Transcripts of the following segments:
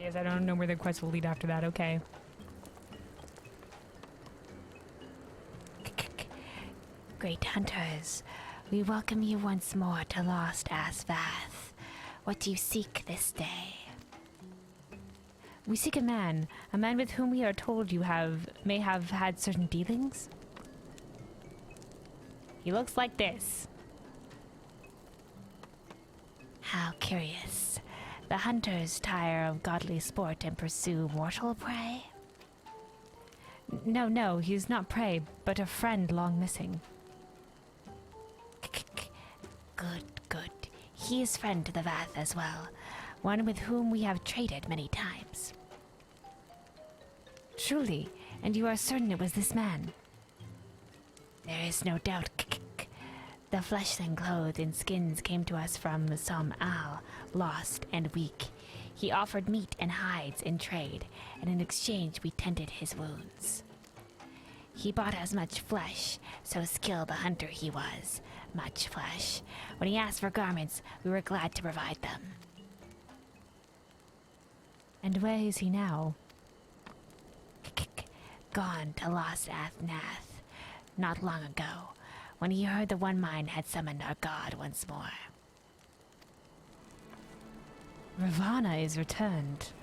Yes, I don't know where the quest will lead after that. Okay. Great hunters, we welcome you once more to Lost Asvath. What do you seek this day? We seek a man with whom we are told you may have had certain dealings. He looks like this. How curious. The hunters tire of godly sport and pursue mortal prey? No, he's not prey, but a friend long missing. Good. He is friend to the Vath as well, one with whom we have traded many times. Truly, and you are certain it was this man? There is no doubt. The flesh and clothed in skins came to us from some Al, lost and weak. He offered meat and hides in trade, and in exchange we tended his wounds. He bought us much flesh, so skilled a hunter he was. Much flesh. When he asked for garments, we were glad to provide them. And where is he now? Gone to Lost Athnath, not long ago, when he heard the One Mind had summoned our god once more. Ravana is returned.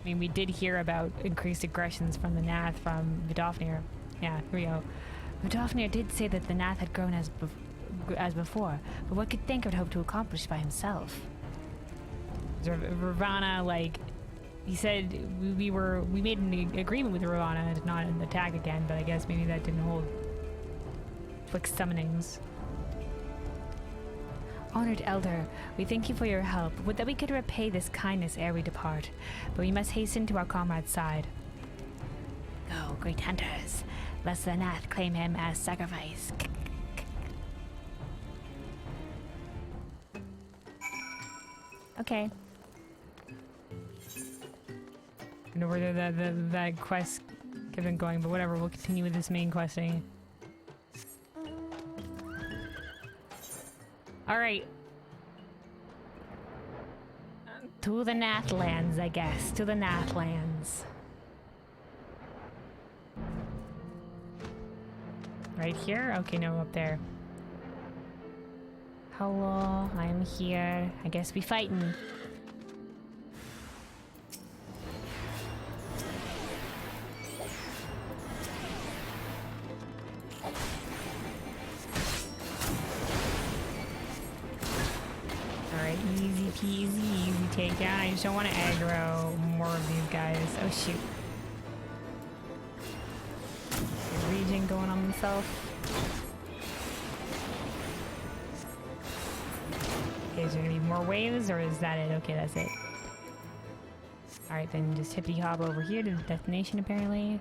I mean, we did hear about increased aggressions from the Nath from Vidofnir. Yeah, here we go. Vidofnir did say that the Nath had grown as before, but what could Thancred hope to accomplish by himself? Ravana, like, he said we made an agreement with Ravana to not attack again, but I guess maybe that didn't hold. Twixt summonings. Honored Elder, we thank you for your help. Would that we could repay this kindness ere we depart, but we must hasten to our comrade's side. Go, great hunters, lest the Nath claim him as sacrifice. Okay. I don't know where that quest could have been going, but whatever, we'll continue with this main questing. Alright. To the Nathlands, I guess. To the Nathlands. Right here? Okay, no, up there. Hello, I'm here. I guess we fighting. Easy peasy, easy takedown. I just don't want to aggro more of these guys. Oh shoot. Regen going on himself. Okay, is there gonna be more waves or is that it? Okay, that's it. Alright, then just hippity hop over here to the destination apparently.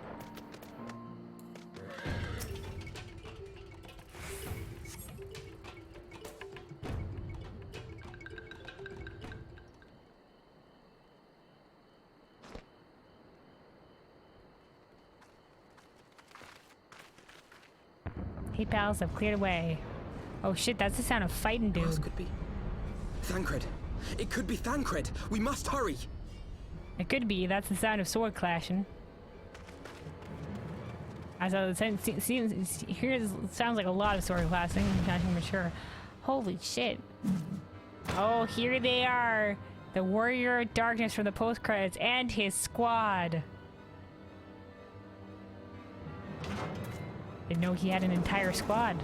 Hey pals, I've cleared away. Oh shit, that's the sound of fighting, dude. What else could be? Thancred! It could be Thancred! We must hurry! It could be. That's the sound of sword clashing. As I was saying, sounds like a lot of sword clashing. I'm not even sure. Holy shit. Oh, here they are. The Warrior of Darkness from the post-credits and his squad. Didn't know he had an entire squad.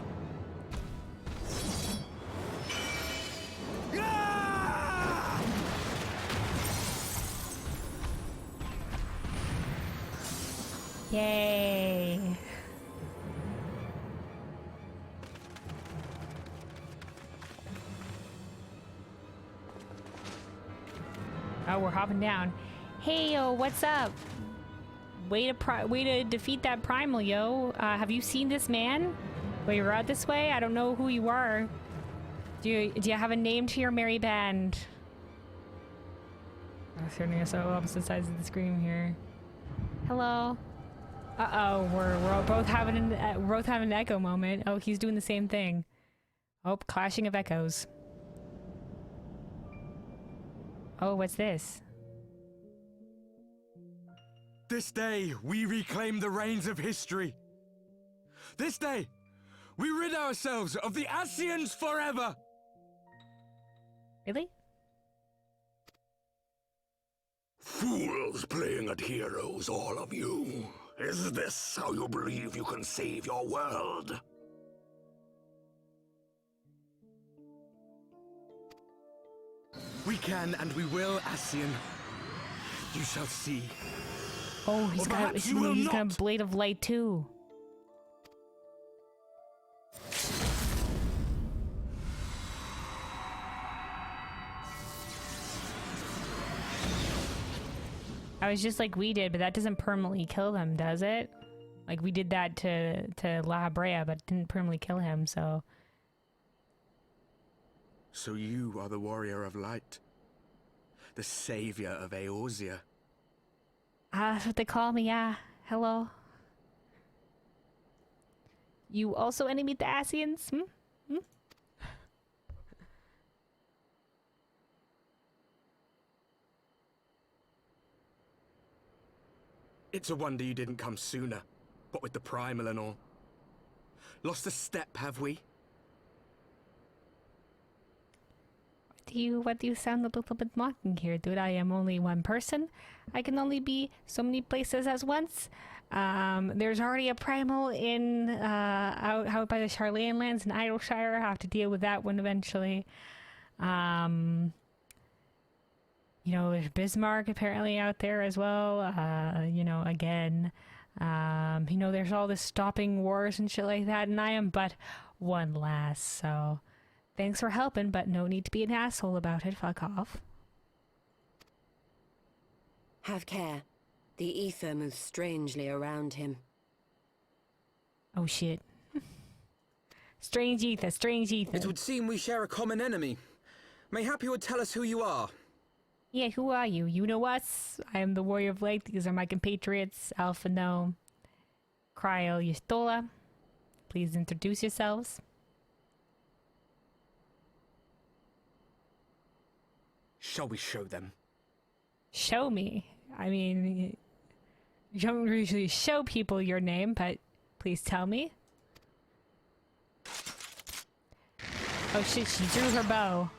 Yay! Oh, we're hopping down. Hey, yo, what's up? Way to defeat that primal, yo. Have you seen this man? Well, you're out this way? I don't know who you are. Do you have a name to your merry band? Turning us all opposite sides of the screen here. Hello. Uh-oh, we're both having an echo moment. Oh, he's doing the same thing. Oh, clashing of echoes. Oh, what's this? This day, we reclaim the reins of history. This day, we rid ourselves of the Ascians forever! Really? Fools playing at heroes, all of you. Is this how you believe you can save your world? We can and we will, Ascian. You shall see. Oh, he's Or got perhaps you will he's got a not. blade of light too. I was just like we did, but that doesn't permanently kill them, does it? Like we did that to La Brea, but it didn't permanently kill him, so... So you are the warrior of light. The savior of Eorzea. That's what they call me, yeah. Hello. You also enemy the Ascians? Hmm? It's a wonder you didn't come sooner, what with the primal and all. Lost a step, have we? What do you sound a little bit mocking here, dude? I am only one person. I can only be so many places at once. There's already a primal in out by the Charlayan lands in Idleshire. I have to deal with that one eventually. You know, there's Bismarck apparently out there as well. You know, again. You know, there's all this stopping wars and shit like that, and I am but one lass, so thanks for helping, but no need to be an asshole about it. Fuck off. Have care. The ether moves strangely around him. Oh shit. Strange ether, strange ether. It would seem we share a common enemy. Mayhap you would tell us who you are. Yeah, who are you? You know us. I am the Warrior of Light. These are my compatriots, Alpha Gnome, Cryo, Yustola. Please introduce yourselves. Shall we show them? Show me. I mean, you don't usually show people your name, but please tell me. Oh shit, she drew her bow.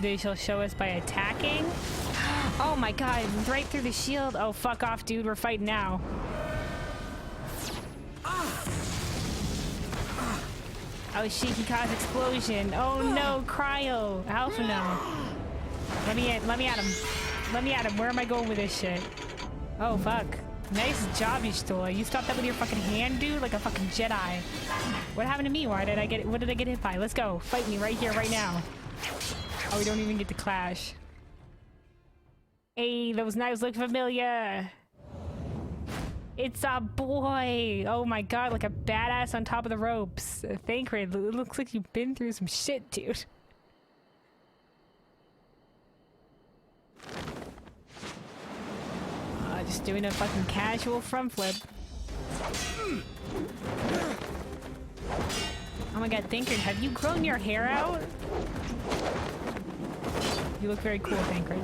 They shall show us by attacking. Oh my god, right through the shield. Oh, fuck off, dude. We're fighting now. Oh shit, he caused explosion. Oh no, cryo. Alpha no. Let me at him. Let me at him. Where am I going with this shit? Oh fuck. Nice job, Yustola. You stopped that with your fucking hand, dude, like a fucking Jedi. What happened to me? What did I get hit by? Let's go. Fight me right here, right now. Oh, we don't even get to clash. Hey, those knives look familiar. It's a boy. Oh my god, like a badass on top of the ropes. Thancred, it looks like you've been through some shit, dude. Just doing a fucking casual front flip. Oh my god, Thancred, have you grown your hair out? You look very cool, Thancred.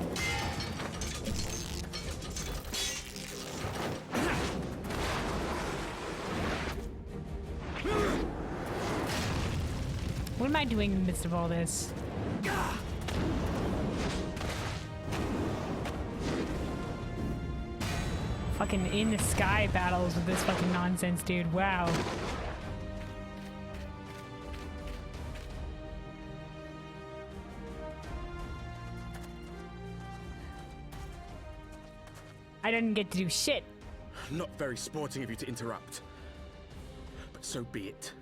What am I doing in the midst of all this? Fucking in the sky battles with this fucking nonsense, dude. Wow. I didn't get to do shit. Not very sporting of you to interrupt. But so be it.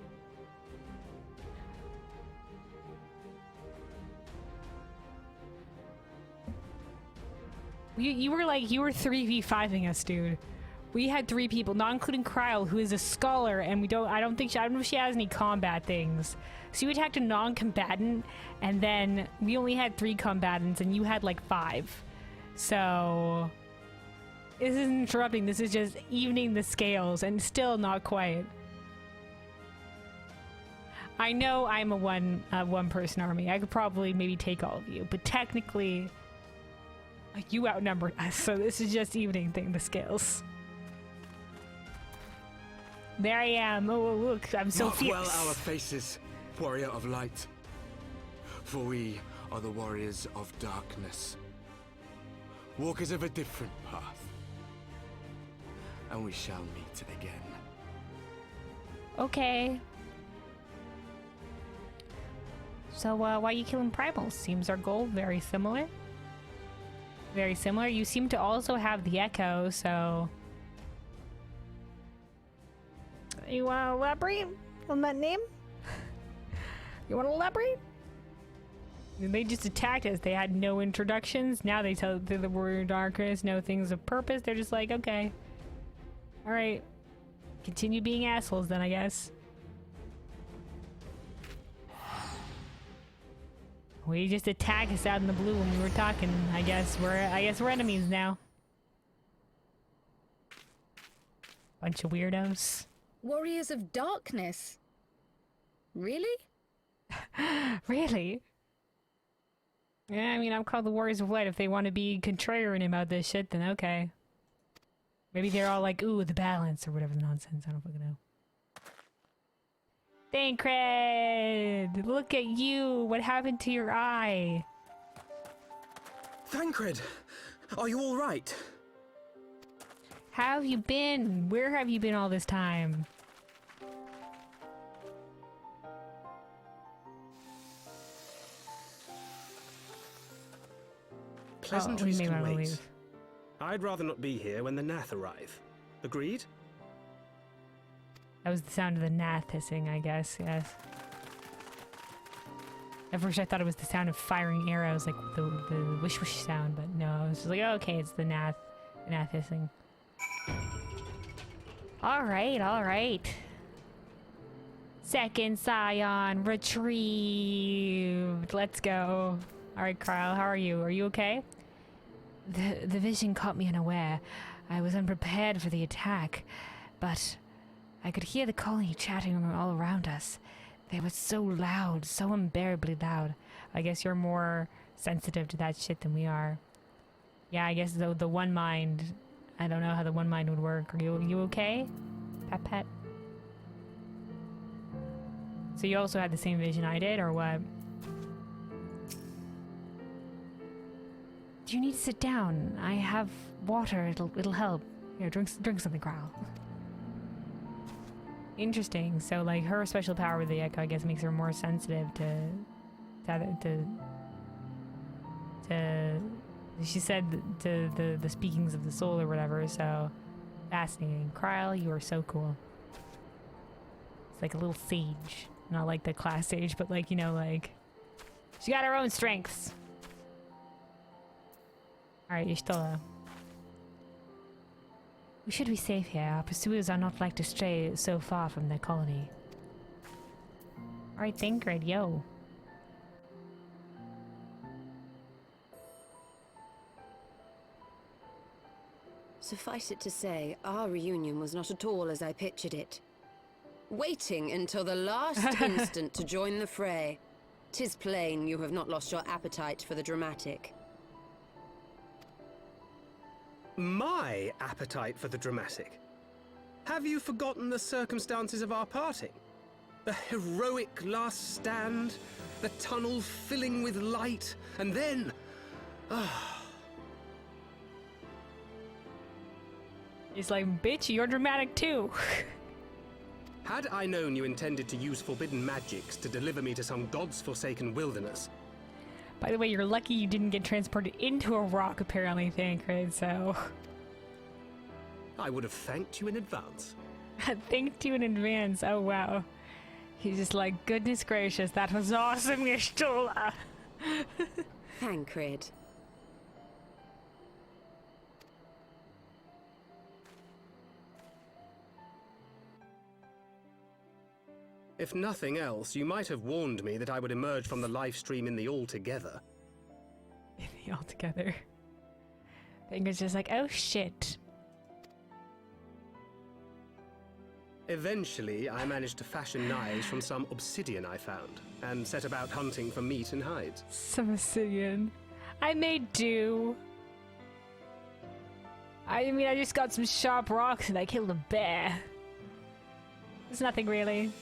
You were 3v5ing us, dude. We had 3 people, not including Kryle, who is a scholar, and I don't know if she has any combat things. So you attacked a non-combatant, and then we only had 3 combatants, and you had like 5. So this isn't interrupting, this is just evening the scales, and still not quite. I know I'm a one person army. I could probably maybe take all of you, but technically, you outnumbered us. So this is just evening the scales. There I am. Oh, look, I'm so Mark fierce. well our faces, warrior of light. For we are the warriors of darkness. Walkers of a different path. And we shall meet again. Okay. So, why are you killing primals? Seems our goal very similar. Very similar. You seem to also have the echo, so... You want to elaborate on that name? You want to elaborate? They just attacked us. They had no introductions. Now they tell the warrior of darkness, no things of purpose. They're just like, okay. Alright. Continue being assholes then, I guess. We just attacked us out in the blue when we were talking. I guess we're enemies now. Bunch of weirdos. Warriors of darkness? Really? Really? Yeah, I mean, I'm called the Warriors of Light. If they want to be contrarian about this shit, then okay. Maybe they're all like, ooh, the balance, or whatever nonsense. I don't fucking know. Thancred! Look at you! What happened to your eye? Thancred! Are you alright? How have you been? Where have you been all this time? Pleasantries we may can wanna wait. leave. I'd rather not be here when the Nath arrive. Agreed? That was the sound of the Nath hissing, I guess, yes. At first I thought it was the sound of firing arrows, like the wish wish sound, but no, I was just like, oh, okay, it's the Nath hissing. Alright, alright. Second Scion retrieved. Let's go. Alright, Kyle, how are you? Are you okay? The vision caught me unaware. I was unprepared for the attack, but I could hear the colony chatting all around us. They were so loud, so unbearably loud. I guess you're more sensitive to that shit than we are. Yeah, I guess the one mind, I don't know how the one mind would work. Are you okay? Pet? So you also had the same vision I did, or what? Do you need to sit down? I have water. It'll help. Here, drink something, Kyle. Interesting. So, like, her special power with the echo, I guess, makes her more sensitive to she said to the speakings of the soul or whatever. So fascinating. Kyle, you are so cool. It's like a little sage, not like the class sage, but like, you know, like she got her own strengths. All right, Y'shtola. We should be safe here. Our pursuers are not like to stray so far from their colony. All right, Thancred, yo. Suffice it to say, our reunion was not at all as I pictured it. Waiting until the last instant to join the fray. 'Tis plain you have not lost your appetite for the dramatic. My appetite for the dramatic? Have you forgotten the circumstances of our parting? The heroic last stand, the tunnel filling with light, and then... He's like, bitch, you're dramatic too. Had I known you intended to use forbidden magics to deliver me to some god's forsaken wilderness... By the way, you're lucky you didn't get transported into a rock, apparently, Thancred, so... I would have thanked you in advance. Thanked you in advance, oh wow. He's just like, goodness gracious, that was awesome, Y'shtola. Thancred. If nothing else, you might have warned me that I would emerge from the live stream in the altogether. All together. Thancred's just like, oh shit. Eventually, I managed to fashion knives from some obsidian I found, and set about hunting for meat and hides. Some Assyrian. I made do. I mean, I just got some sharp rocks and I killed a bear. It's nothing really.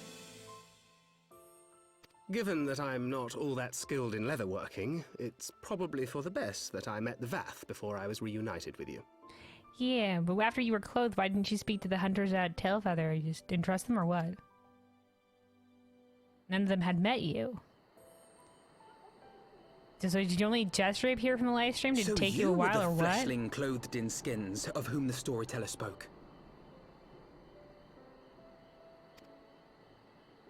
Given that I'm not all that skilled in leatherworking, it's probably for the best that I met the Vath before I was reunited with you. Yeah, but after you were clothed, why didn't you speak to the hunters at Tailfeather? You just didn't trust them or what? None of them had met you. So did you only just reappear from the live stream? Did it take you a while or what? Fleshling clothed in skins of whom the storyteller spoke.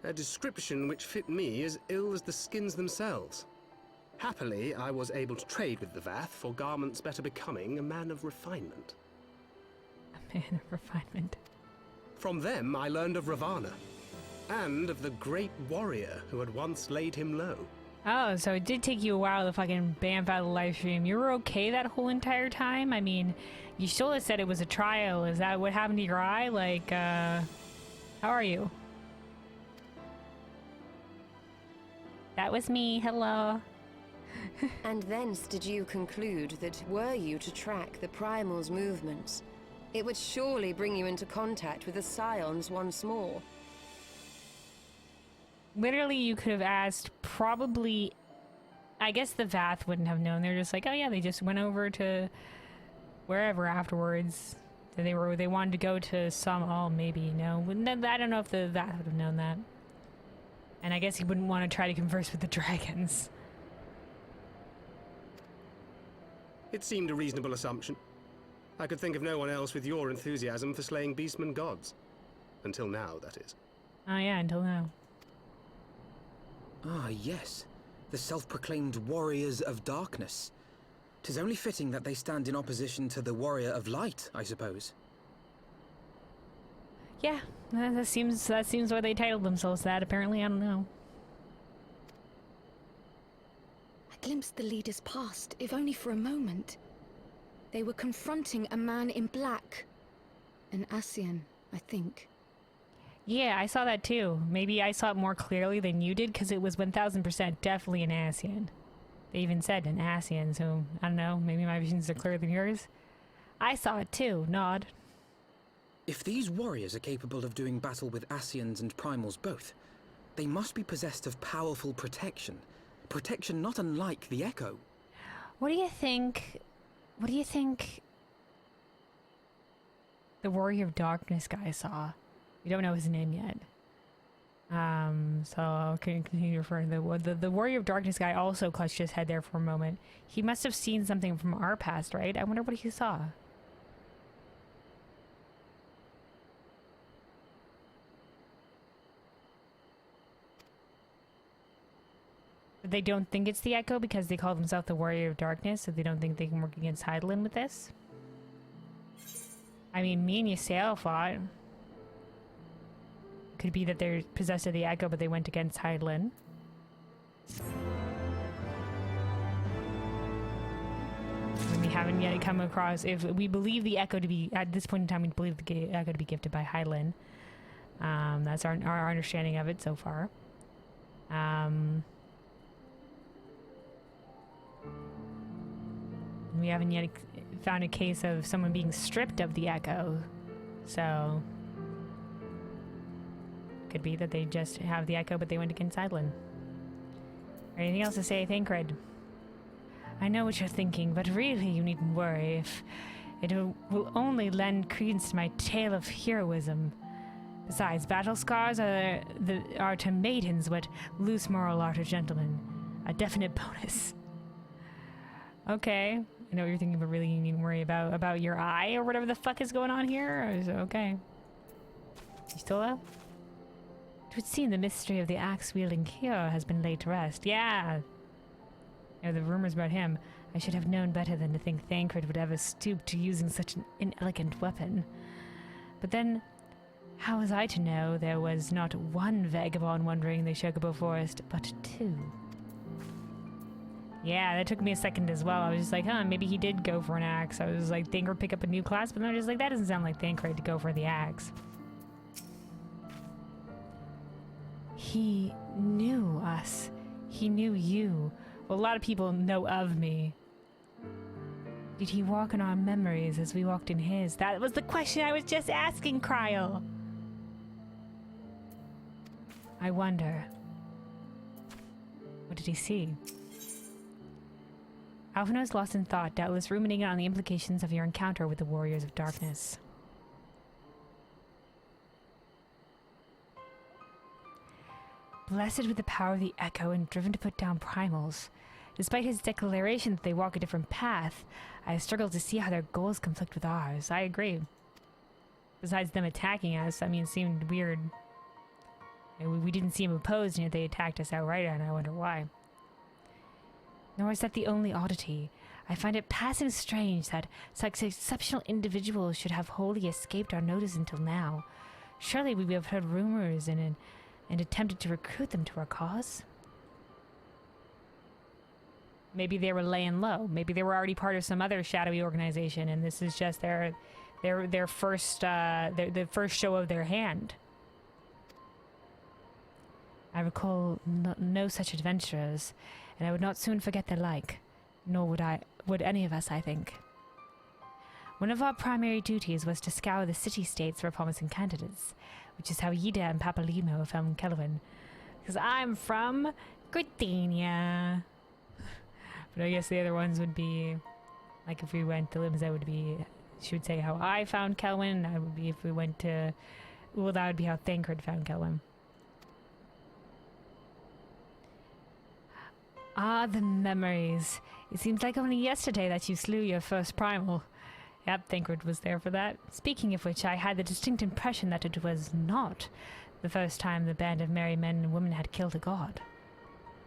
A description which fit me as ill as the skins themselves. Happily, I was able to trade with the Vath for garments better becoming a man of refinement. A man of refinement. From them, I learned of Ravana, and of the great warrior who had once laid him low. Oh, so it did take you a while to fucking bamf out of the live stream. You were okay that whole entire time? I mean, you still have said it was a trial. Is that what happened to your eye? Like, how are you? That was me, hello. And thence did you conclude that were you to track the Primal's movements, it would surely bring you into contact with the Scions once more. Literally, you could have asked probably... I guess the Vath wouldn't have known. They're just like, oh yeah, they just went over to wherever afterwards. They wanted to go to Samal, maybe, no? I don't know if the Vath would have known that. And I guess he wouldn't want to try to converse with the dragons. It seemed a reasonable assumption. I could think of no one else with your enthusiasm for slaying beastmen gods. Until now, that is. Oh yeah, until now. Ah, yes. The self-proclaimed warriors of darkness. 'Tis only fitting that they stand in opposition to the warrior of light, I suppose. Yeah, that seems why they titled themselves that. Apparently, I don't know. I glimpsed the leaders past, if only for a moment. They were confronting a man in black. An Ascian, I think. Yeah, I saw that too. Maybe I saw it more clearly than you did, because it was 1000% definitely an Ascian. They even said an Ascian, so I don't know, maybe my visions are clearer than yours. I saw it too, nod. If these warriors are capable of doing battle with Ascians and Primals both, they must be possessed of powerful protection. Protection not unlike the Echo. What do you think the Warrior of Darkness guy saw? We don't know his name yet. So I'll continue referring to the Warrior of Darkness guy also clutched his head there for a moment. He must have seen something from our past, right? I wonder what he saw. But they don't think it's the Echo because they call themselves the Warrior of Darkness, so they don't think they can work against Hydaelyn with this? I mean, me and Ysael fought. Could be that they're possessed of the Echo, but they went against Hydaelyn. We haven't yet come across... If we believe the Echo to be... At this point in time, we believe the Echo to be gifted by Hydaelyn. That's our understanding of it so far. We haven't yet found a case of someone being stripped of the Echo. So... Could be that they just have the Echo, but they went against Hydaelyn. Anything else to say, Thancred? I know what you're thinking, but really you needn't worry. If it will only lend credence to my tale of heroism. Besides, battle scars are to maidens what loose moral are to gentlemen. A definite bonus. Okay. I know what you're thinking, but really you needn't worry about your eye or whatever the fuck is going on here. Okay. You still up? It would seem the mystery of the axe-wielding hero has been laid to rest. Yeah! You know, the rumors about him. I should have known better than to think Thancred would ever stoop to using such an inelegant weapon. But then, how was I to know there was not one vagabond wandering the Chocobo Forest, but two? Yeah, that took me a second as well. I was just like, huh, maybe he did go for an axe. I was like, Thancred pick up a new class, but then I was just like, that doesn't sound like Thancred to go for the axe. He knew us. He knew you. Well, a lot of people know of me. Did he walk in our memories as we walked in his? That was the question I was just asking, Kryl. I wonder. What did he see? Alphinaud is lost in thought, doubtless ruminating on the implications of your encounter with the Warriors of Darkness. Blessed with the power of the Echo and driven to put down primals. Despite his declaration that they walk a different path, I struggle to see how their goals conflict with ours. I agree. Besides them attacking us, I mean, it seemed weird. We didn't seem opposed, and yet they attacked us outright, and I wonder why. Nor is that the only oddity. I find it passing strange that such exceptional individuals should have wholly escaped our notice until now. Surely we have heard rumors and attempted to recruit them to our cause. Maybe they were laying low. Maybe they were already part of some other shadowy organization, and this is just their first the first show of their hand. I recall no such adventurers, and I would not soon forget their like, nor would any of us, I think. One of our primary duties was to scour the city-states for promising candidates, which is how Yida and Papalimo found Kelvin. Because I'm from Gardenia. But I guess the other ones would be, like if we went to Limsa, would be, she would say how I found Kelvin. That would be if we went to, well, that would be how Thancred found Kelvin. Ah, the memories. It seems like only yesterday that you slew your first primal. Yep, Thancred was there for that. Speaking of which, I had the distinct impression that it was not the first time the band of merry men and women had killed a god.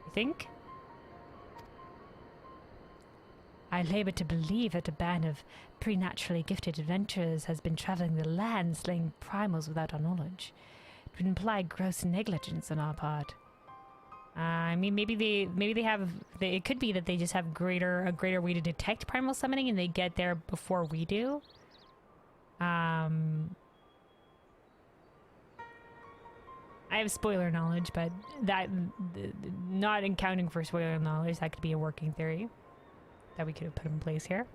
You think? I labor to believe that a band of preternaturally gifted adventurers has been traveling the land slaying primals without our knowledge. It would imply gross negligence on our part. I mean, maybe they have. It could be that they just have a greater way to detect primal summoning, and they get there before we do. I have spoiler knowledge, but that not accounting for spoiler knowledge, that could be a working theory that we could have put in place here.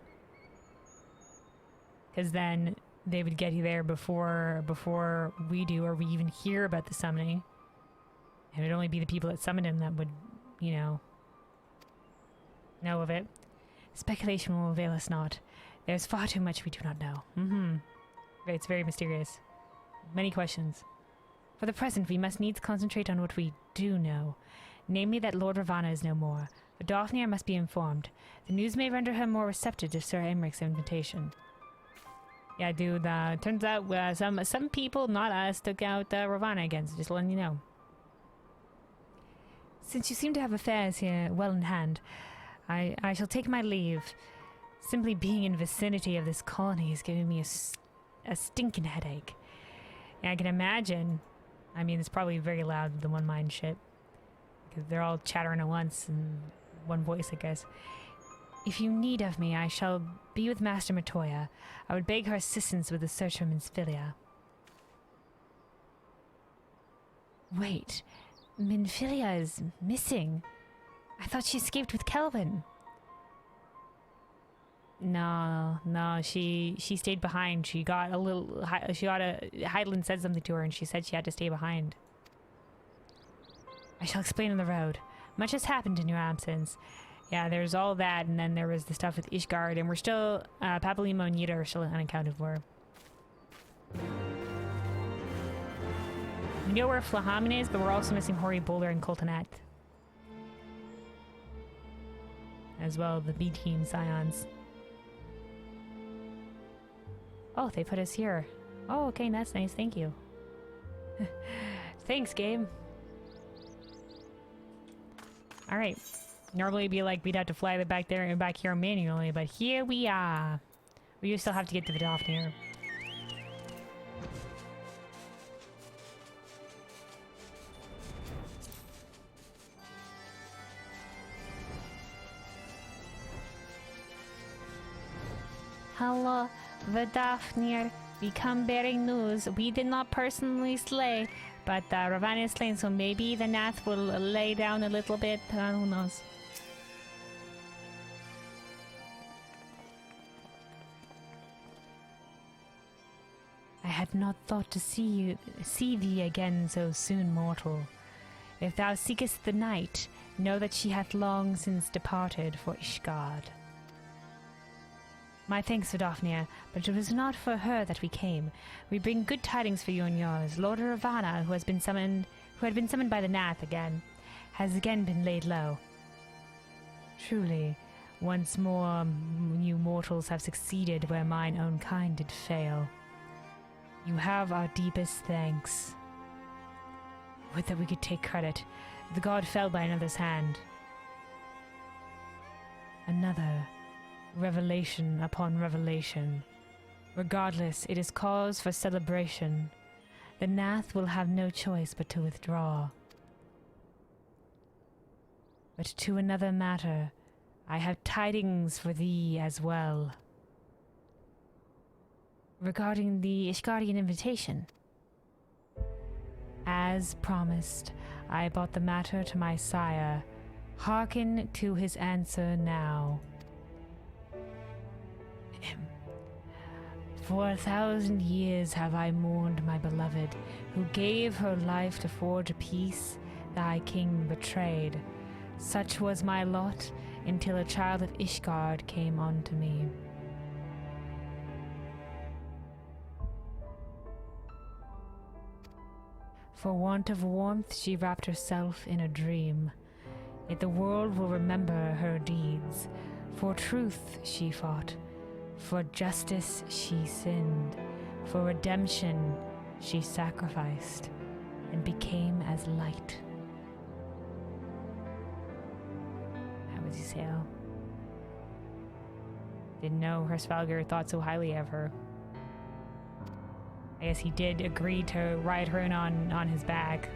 Because then they would get there before we do, or we even hear about the summoning. And it'd only be the people that summoned him that would, you know of it. Speculation will avail us not. There's far too much we do not know. It's very mysterious. Many questions. For the present, we must needs concentrate on what we do know. Namely that Lord Ravana is no more. But Daphne must be informed. The news may render her more receptive to Sir Aymric's invitation. Yeah, dude, turns out some people, not us, took out Ravana again, so just letting you know. Since you seem to have affairs here well in hand, I shall take my leave. Simply being in the vicinity of this colony is giving me a stinking headache. And I can imagine, I mean, it's probably very loud, the one mind shit. Because they're all chattering at once in one voice, I guess. If you need of me, I shall be with Master Matoya. I would beg her assistance with the search for Minfilia. Wait. Minfilia is missing. I thought she escaped with Kelvin. No, she stayed behind. She got Hydaelyn said something to her and she said she had to stay behind. I shall explain on the road. Much has happened in your absence. Yeah, there's all that, and then there was the stuff with Ishgard, and we're still, Papalimo and Yida are still unaccounted for. We know where Flahamin is, but we're also missing Hori Boulder and Coltonet. As well, the B-Team Scions. Oh, they put us here. Oh, okay, that's nice, thank you. Thanks, game. Alright. Normally it'd be like we'd have to fly back there and back here manually, but here we are. We still have to get to Vidofnir. Hello, Vidofnir. We come bearing news. We did not personally slay, But Ravana is slain, so maybe the Nath will lay down a little bit. Who knows? I had not thought to see thee again so soon, mortal. If thou seekest the night, know that she hath long since departed for Ishgard. My thanks for Daphnia, but it was not for her that we came. We bring good tidings for you and yours. Lord Ravana, who had been summoned by the Nath again, has again been laid low. Truly, once more you mortals have succeeded where mine own kind did fail. You have our deepest thanks. Would that we could take credit. The god fell by another's hand. Another. Revelation upon revelation. Regardless, it is cause for celebration. The Nath will have no choice but to withdraw. But to another matter, I have tidings for thee as well. Regarding the Ishgardian invitation. As promised, I brought the matter to my sire. Hearken to his answer now. For 1,000 years have I mourned my beloved, who gave her life to forge a peace thy king betrayed. Such was my lot until a child of Ishgard came unto me. For want of warmth she wrapped herself in a dream. Yet the world will remember her deeds. For truth she fought. For justice she sinned. For redemption she sacrificed. And became as light. How was Ysael? Didn't know Hrsvalgr thought so highly of her. I guess he did agree to ride her in on his back.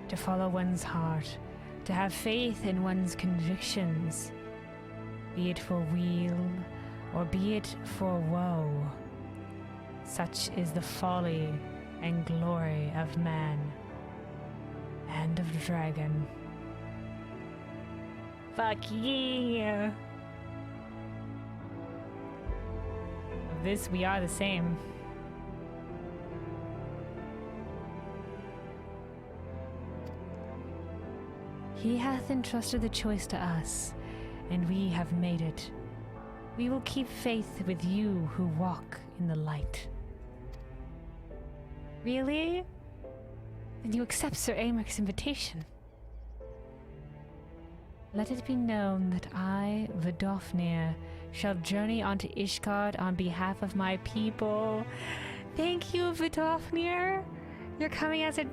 To follow one's heart, to have faith in one's convictions, be it for weal or be it for woe. Such is the folly and glory of man and of dragon. Fuck yeah! Of this we are the same. He hath entrusted the choice to us, and we have made it. We will keep faith with you who walk in the light. Really? Then you accept Sir Amaric's invitation. Let it be known that I, Vidofnir, shall journey onto Ishgard on behalf of my people. Thank you, Vidofnir. You're coming as a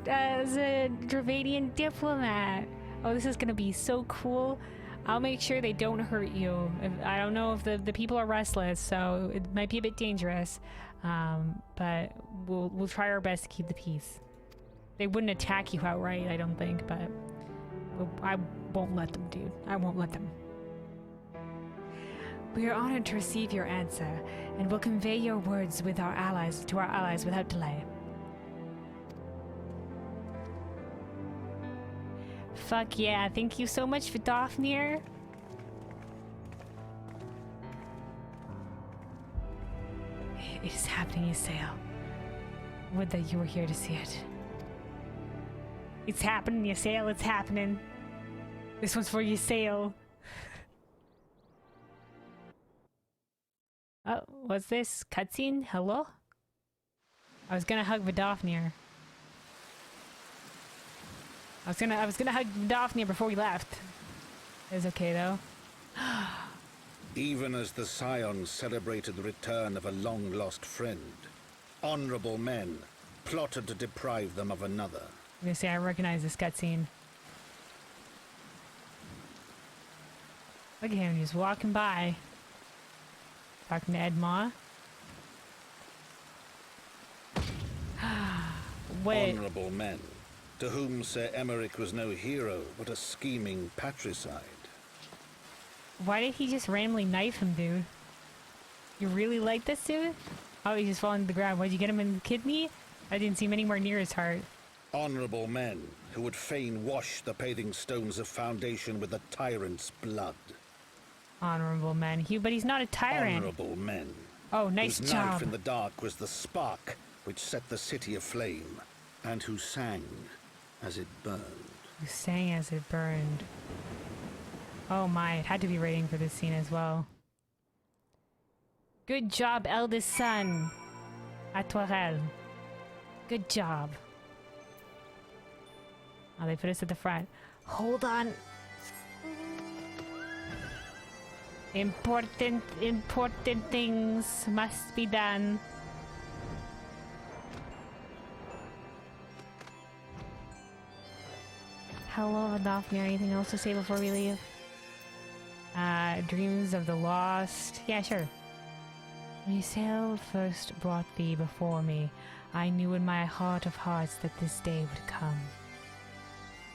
Dravadian diplomat. Oh, this is gonna be so cool. I'll make sure they don't hurt you. I don't know if the people are restless, so it might be a bit dangerous. But we'll try our best to keep the peace. They wouldn't attack you outright, I don't think, but I won't let them, dude. I won't let them. We are honored to receive your answer, and will convey your words to our allies without delay. Fuck yeah, thank you so much, Vidofnir. It is happening, Ysael. Would that you were here to see it. It's happening, Ysael, it's happening. This one's for Ysael. Oh, what's this? Cutscene? Hello? I was gonna hug Vidofnir. I was gonna hug Vidofnir before we left. It was okay though. Even as the Scions celebrated the return of a long-lost friend, honorable men plotted to deprive them of another. I'm gonna say I recognize this cutscene. Look at him just walking by. Talking to Edma. Wait. Honorable men, to whom Sir Emeric was no hero, but a scheming patricide. Why did he just randomly knife him, dude? You really like this dude? Oh, he's just falling to the ground. Why'd you get him in the kidney? I didn't seem anywhere near his heart. Honorable men who would fain wash the paving stones of foundation with the tyrant's blood. Honorable men. But he's not a tyrant. Honorable men. Oh, nice whose job. knife in the dark was the spark which set the city aflame, and who sang as it burned. Who sang as it burned. Oh my, it had to be rating for this scene as well. Good job, eldest son. Atoirel. Good job. Oh, they put us at the front. Hold on. Important things must be done. Hello, Daphne. Anything else to say before we leave? Dreams of the lost. Yeah, sure. When Ysael first brought thee before me, I knew in my heart of hearts that this day would come.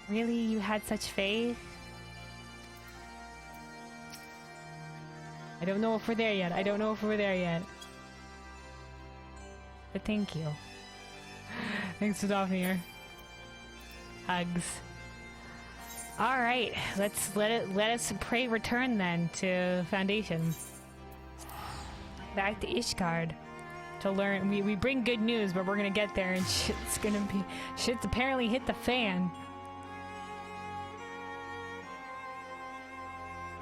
Really? You had such faith? I don't know if we're there yet. I don't know if we're there yet. But thank you. Thanks to Daphne. Hugs. Alright, let us pray return then to Foundation. Back to Ishgard. To learn we bring good news, but we're gonna get there and shit's apparently hit the fan.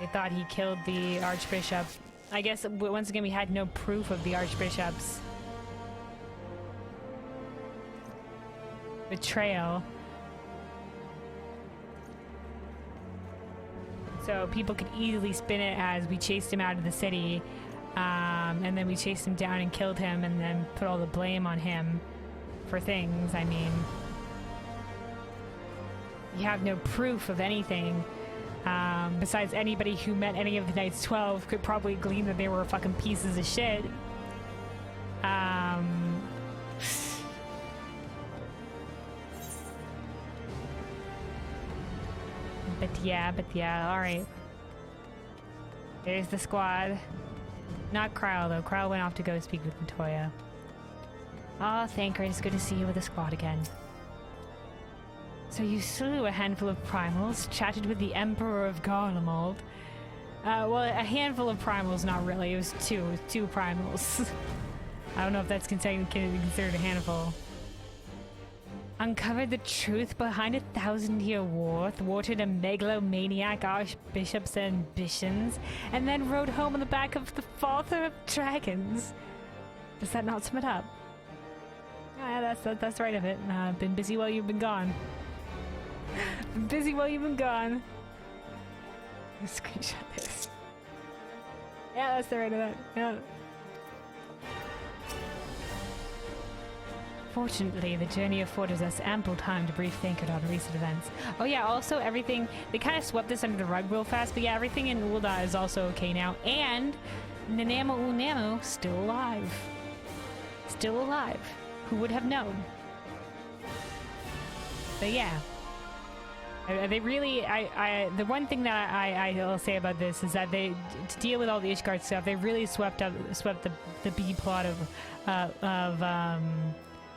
They thought he killed the Archbishop. I guess once again we had no proof of the Archbishop's betrayal. So people could easily spin it as we chased him out of the city, and then we chased him down and killed him, and then put all the blame on him for things. I mean, you have no proof of anything. Besides, anybody who met any of the Knights 12 could probably glean that they were fucking pieces of shit. But yeah, alright. There's the squad. Not Kryle, though. Kryle went off to go speak with Matoya. Oh, Thancred, it's good to see you with the squad again. So you slew a handful of primals, chatted with the Emperor of Garlemald. Well, a handful of primals, not really. It was two primals. I don't know if that's considered a handful. Uncovered the truth behind 1,000-year war, thwarted a megalomaniac archbishop's ambitions, and then rode home on the back of the Father of Dragons. Does that not sum it up? Yeah, that's right of it. Been busy while you've been gone. Been busy while you've been gone. Let's screenshot this. Yeah, that's the right of that. Yeah. Fortunately, the journey afforded us ample time to brief Thancred on recent events. Oh yeah, also everything, they kind of swept this under the rug real fast, but yeah, everything in Ul'dah is also okay now, and Nanamo Unamo still alive. Still alive. Who would have known? But yeah. They really, the one thing that I'll say about this is that they, to deal with all the Ishgard stuff, they really swept the B plot of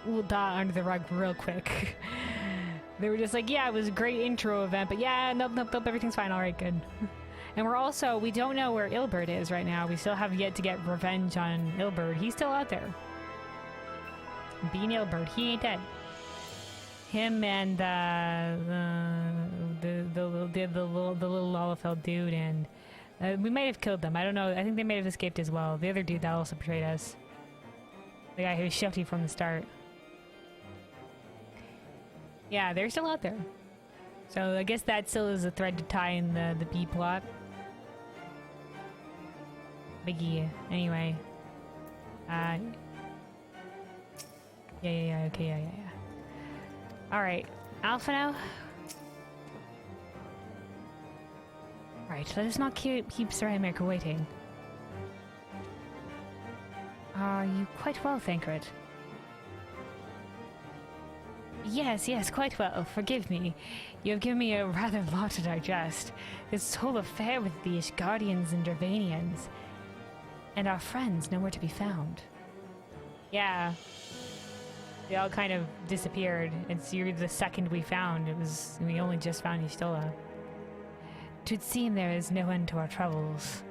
Ul'dah under the rug real quick. They were just like, yeah, it was a great intro event, but yeah, nope, everything's fine, alright, good. And we don't know where Ilberd is right now. We still have yet to get revenge on Ilberd. He's still out there. Being Ilberd, he ain't dead. Him and the little Lalafell dude, and we might have killed them. I don't know. I think they might have escaped as well. The other dude that also betrayed us. The guy who was shifty from the start. Yeah, they're still out there. So I guess that still is a thread to tie in the B plot. Biggie. Anyway. Yeah, okay, yeah. Alright. Alpha now? Right, let us not keep Saramir waiting. Are you quite well, Thancred? Yes, quite well. Forgive me. You have given me a rather lot to digest. This whole affair with the Ishgardians and Dravanians. And our friends nowhere to be found. Yeah. They all kind of disappeared. It's you're the second we found. We only just found Y'shtola. 'Twould seem there is no end to our troubles.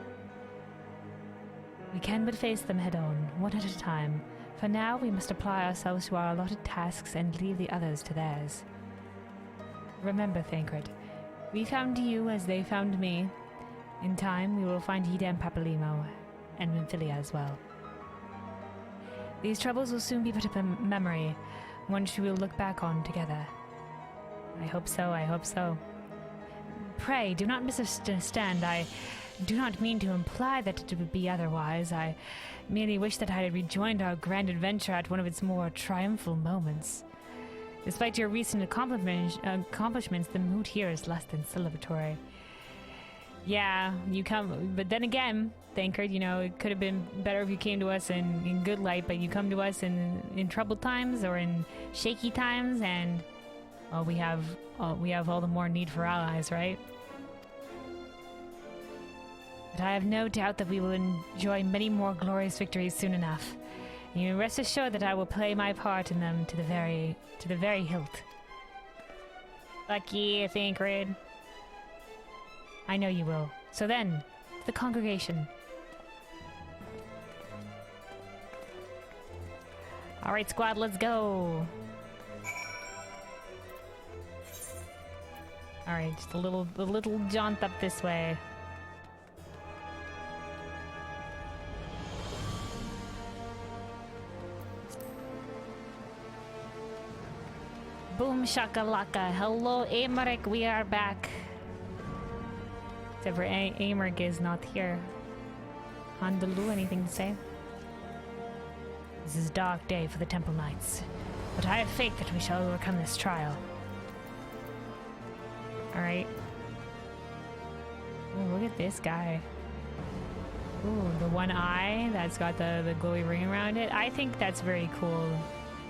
We can but face them head on, one at a time. For now, we must apply ourselves to our allotted tasks and leave the others to theirs. Remember, Thancred, we found you as they found me. In time, we will find Ida and Papalimo, and Minfilia as well. These troubles will soon be put to memory, one we will look back on together. I hope so, I hope so. Pray, do not misunderstand. I do not mean to imply that it would be otherwise. I merely wish that I had rejoined our grand adventure at one of its more triumphal moments. Despite your recent accomplishments, the mood here is less than celebratory. Yeah, you come, but then again, Thancred, you know, it could have been better if you came to us in good light, but you come to us in troubled times or in shaky times, and well, we have all the more need for allies, right? But I have no doubt that we will enjoy many more glorious victories soon enough. And you rest assured that I will play my part in them to the very hilt. Fuck yeah, Thancred. I know you will. So then, to the congregation. Alright, squad, let's go! Alright, just a little jaunt up this way. Boom shakalaka. Hello, Aymeric, we are back. Except for Aymeric is not here. Handalu, anything to say? This is a dark day for the Temple Knights, but I have faith that we shall overcome this trial. Alright. Oh, look at this guy. Ooh, the one eye that's got the glowy ring around it. I think that's very cool.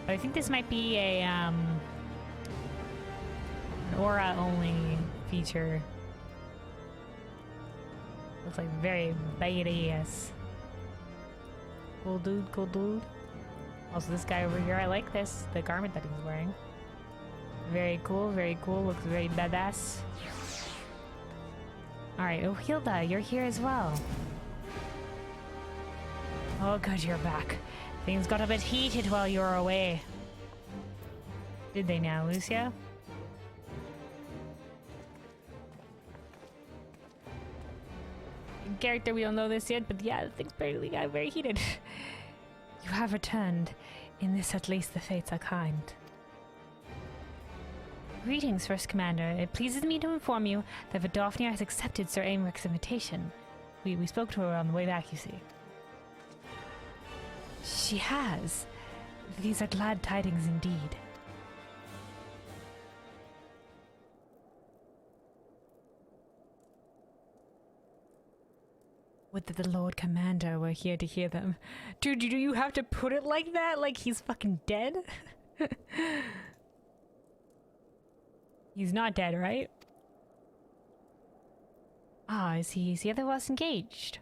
But I think this might be a an aura only feature. Looks like very badass. Cool dude, cool dude. Also, this guy over here, I like this. The garment that he's wearing. Very cool, very cool. Looks very badass. Alright, oh, Hilda, you're here as well. Oh, good, you're back. Things got a bit heated while you were away. Did they now, Lucia? Character, we don't know this yet, but yeah, things barely got very heated. You have returned. In this, at least, the fates are kind. Greetings, First Commander. It pleases me to inform you that Vidofnir has accepted Sir Aymric's invitation. We spoke to her on the way back, you see. She has. These are glad tidings indeed. Would that the Lord Commander were here to hear them. Dude, do you have to put it like that? Like he's fucking dead? He's not dead, right? Ah, is he otherwise engaged?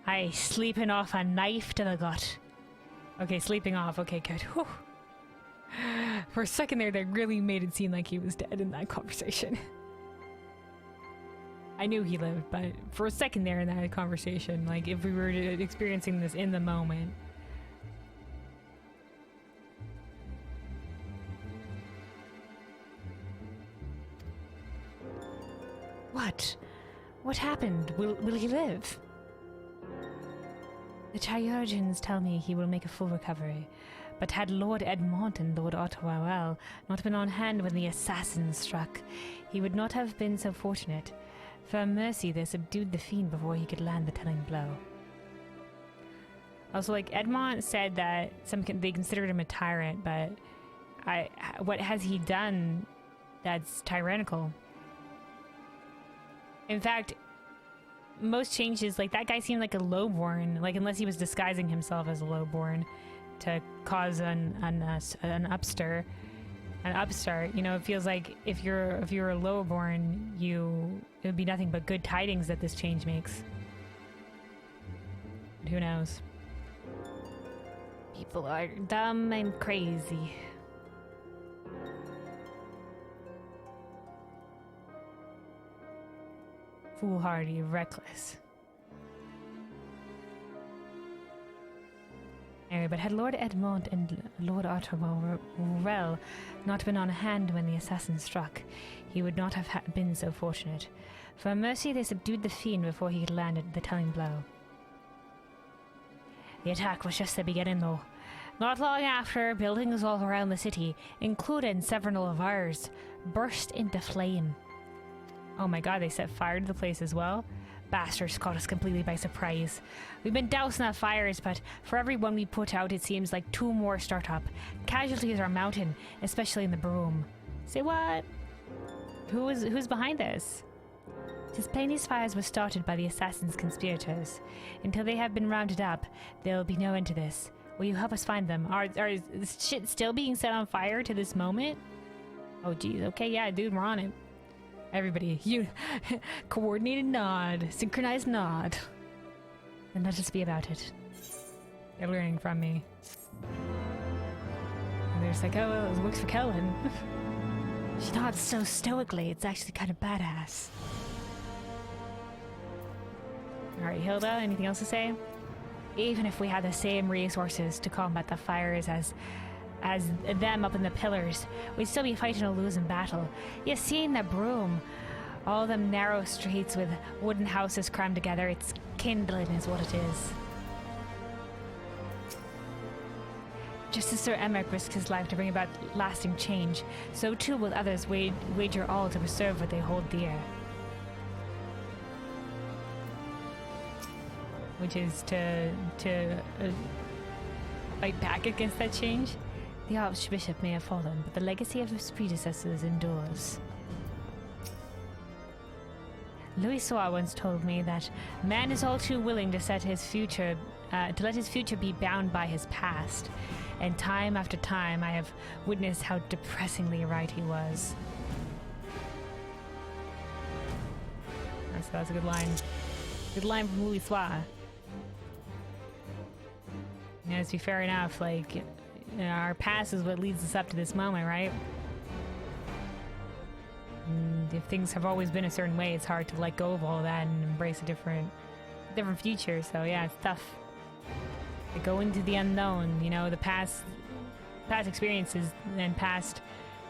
Aye, sleeping off a knife to the gut. Okay, sleeping off. Okay, good. Whew. For a second there, they really made it seem like he was dead in that conversation. I knew he lived, but for a second there in that conversation, like if we were experiencing this in the moment. What? What happened? Will he live? The Chirurgeons tell me he will make a full recovery, but had Lord Edmont and Lord Ottawell not been on hand when the assassins struck, he would not have been so fortunate. For mercy, they subdued the fiend before he could land the telling blow. Also, like, Edmont said that they considered him a tyrant, but what has he done that's tyrannical? In fact, most changes, like, that guy seemed like a lowborn, like, unless he was disguising himself as a lowborn to cause an upstart. An upstart, you know, it feels like if you're a lowborn, it would be nothing but good tidings that this change makes. But who knows? People are dumb and crazy. Foolhardy, reckless. Anyway, but had Lord Edmond and Lord Arthur Morel not been on hand when the assassin struck, he would not have been so fortunate. For mercy, they subdued the fiend before he could land the telling blow. The attack was just the beginning, though. Not long after, buildings all around the city, including several of ours, burst into flame. Oh my god, they set fire to the place as well? Bastards caught us completely by surprise. We've been dousing the fires, but for every one we put out, it seems like 2 more start up. Casualties are mounting, especially in the Broom. Say what? Who's behind this? 'Tis plain these fires were started by the assassin's conspirators. Until they have been rounded up, there will be no end to this. Will you help us find them? Is shit still being set on fire to this moment? Oh geez, okay, yeah, dude, we're on it. Everybody, you coordinated nod, synchronized nod. And let us be about it. They're learning from me. And they're just like, oh, well, it works for Kellen. She nods so stoically, it's actually kind of badass. Alright, Hilda, anything else to say? Even if we had the same resources to combat the fires as them up in the pillars, we'd still be fighting a losing battle. You seen the Broom? All them narrow streets with wooden houses crammed together, it's kindling is what it is. Just as Sir Emmerich risked his life to bring about lasting change, so too will others wager all to preserve what they hold dear. Which is to fight back against that change. The Archbishop may have fallen, but the legacy of his predecessors endures. Louis Soir once told me that man is all too willing to let his future be bound by his past, and time after time I have witnessed how depressingly right he was. That's a good line. Good line from Louis Soir. Yeah, to be fair enough, like, our past is what leads us up to this moment, right? And if things have always been a certain way, it's hard to let go of all of that and embrace a different future. So yeah, it's tough. To go into the unknown, you know, the past experiences and past,